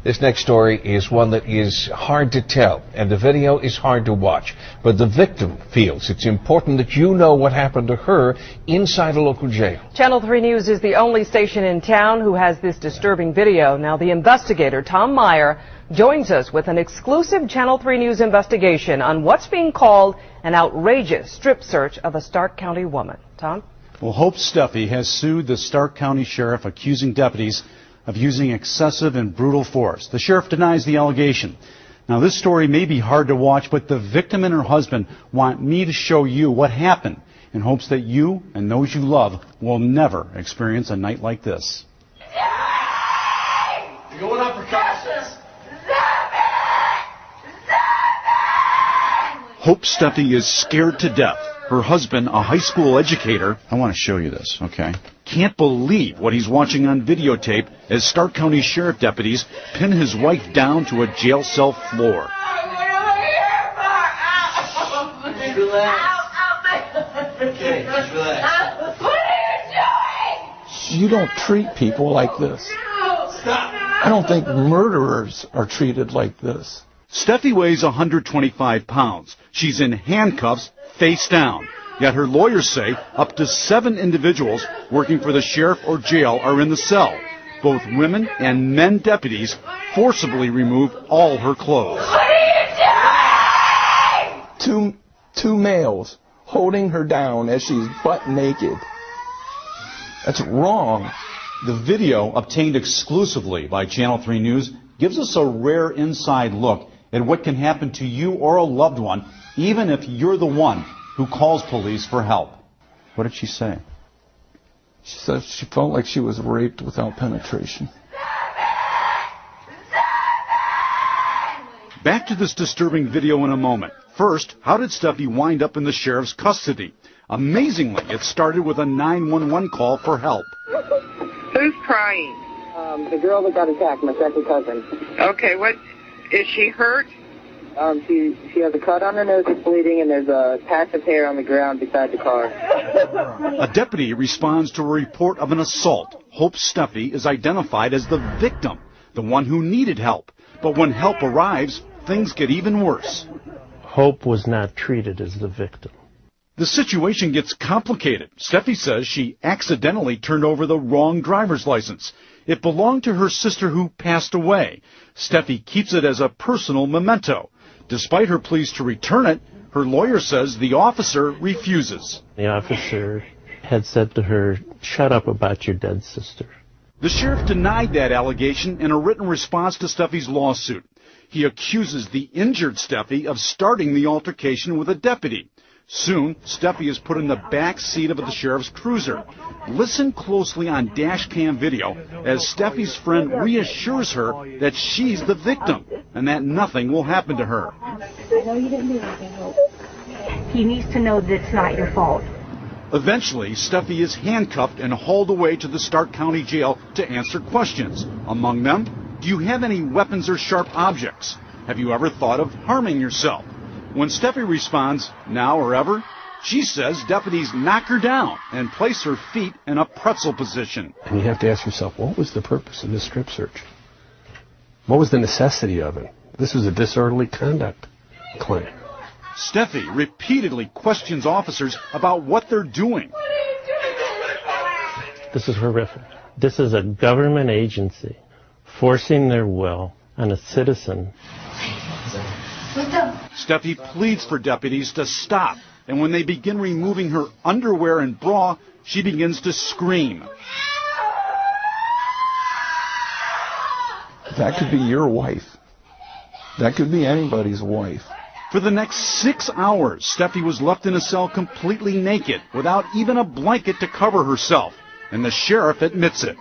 This next story is one that is hard to tell, and the video is hard to watch. But the victim feels it's important that you know what happened to her inside a local jail. Channel 3 News is the only station in town who has this disturbing video. Now, the investigator, Tom Meyer, joins us with an exclusive Channel 3 News investigation on what's being called an outrageous strip search of a Stark County woman. Tom? Well, Hope Steffi has sued the Stark County Sheriff, accusing deputies of using excessive and brutal force. The sheriff denies the allegation. Now, this story may be hard to watch, but the victim and her husband want me to show you what happened in hopes that you and those you love will never experience a night like this. You're going on precautions. Hope Steffi is scared to death. Her husband, a high school educator, I want to show you this, okay? Can't believe what he's watching on videotape as Stark County Sheriff deputies pin his wife down to a jail cell floor. Just relax. Okay, just relax. What are you doing? You don't treat people like this. Stop. I don't think murderers are treated like this. Steffi weighs 125 pounds. She's in handcuffs, face down. Yet her lawyers say up to 7 individuals working for the sheriff or jail are in the cell. Both women and men deputies forcibly remove all her clothes. What are you doing? Two males holding her down as she's butt naked. That's wrong. The video, obtained exclusively by Channel 3 News, gives us a rare inside look at what can happen to you or a loved one, even if you're the one who calls police for help. What did she say? She said she felt like she was raped without penetration. Back to this disturbing video in a moment. First, how did Steffi wind up in the sheriff's custody? Amazingly, it started with a 911 call for help. Who's crying? The girl that got attacked, my second cousin. Okay, what is she hurt? She has a cut on her nose that's bleeding, and there's a patch of hair on the ground beside the car. A deputy responds to a report of an assault. Hope Steffi is identified as the victim, the one who needed help. But when help arrives, things get even worse. Hope was not treated as the victim. The situation gets complicated. Steffi says she accidentally turned over the wrong driver's license. It belonged to her sister who passed away. Steffi keeps it as a personal memento. Despite her pleas to return it, her lawyer says the officer refuses. The officer had said to her, "Shut up about your dead sister." The sheriff denied that allegation in a written response to Steffi's lawsuit. He accuses the injured Steffi of starting the altercation with a deputy. Soon, Steffi is put in the back seat of the sheriff's cruiser. Listen closely on dash cam video as Steffi's friend reassures her that she's the victim and that nothing will happen to her. I know you didn't do anything, Hope. He needs to know that it's not your fault. Eventually, Steffi is handcuffed and hauled away to the Stark County Jail to answer questions. Among them, do you have any weapons or sharp objects? Have you ever thought of harming yourself? When Steffi responds, now or ever, she says deputies knock her down and place her feet in a pretzel position. And you have to ask yourself, what was the purpose of this strip search? What was the necessity of it? This was a disorderly conduct claim. Steffi repeatedly questions officers about what they're doing. This is horrific. This is a government agency forcing their will on a citizen. Steffi pleads for deputies to stop, and when they begin removing her underwear and bra, she begins to scream. That could be your wife. That could be anybody's wife. For the next 6 hours, Steffi was left in a cell completely naked, without even a blanket to cover herself, and the sheriff admits it.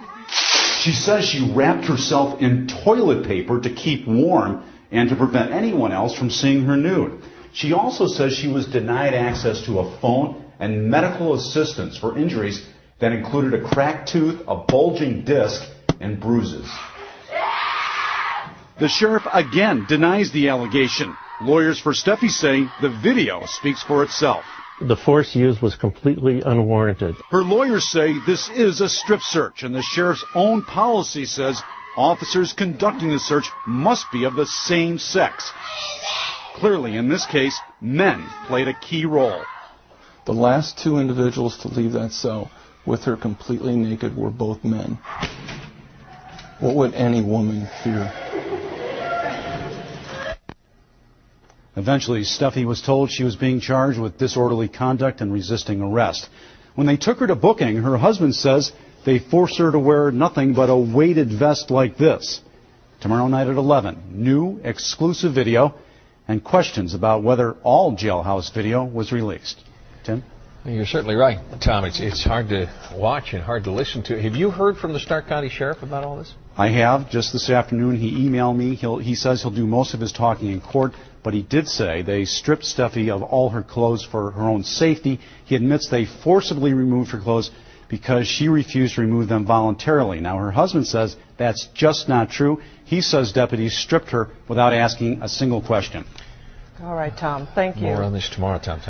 She says she wrapped herself in toilet paper to keep warm and to prevent anyone else from seeing her nude. She also says she was denied access to a phone and medical assistance for injuries that included a cracked tooth, a bulging disc, and bruises. The sheriff again denies the allegation. Lawyers for Steffi say the video speaks for itself. The force used was completely unwarranted. Her lawyers say this is a strip search, and the sheriff's own policy says Officers conducting the search must be of the same sex. Clearly, in this case, men played a key role. The last two individuals to leave that cell with her completely naked were both men. What would any woman fear? Eventually, Steffi was told she was being charged with disorderly conduct and resisting arrest. When they took her to booking, her husband says they forced her to wear nothing but a weighted vest like this. Tomorrow night at 11, new exclusive video and questions about whether all jailhouse video was released. Tim? You're certainly right, Tom. It's hard to watch and hard to listen to. Have you heard from the Stark County Sheriff about all this? I have. Just this afternoon, he emailed me. He says he'll do most of his talking in court, but he did say they stripped Steffi of all her clothes for her own safety. He admits they forcibly removed her clothes because she refused to remove them voluntarily. Now, her husband says that's just not true. He says deputies stripped her without asking a single question. All right, Tom. Thank you. More on this tomorrow, Tom.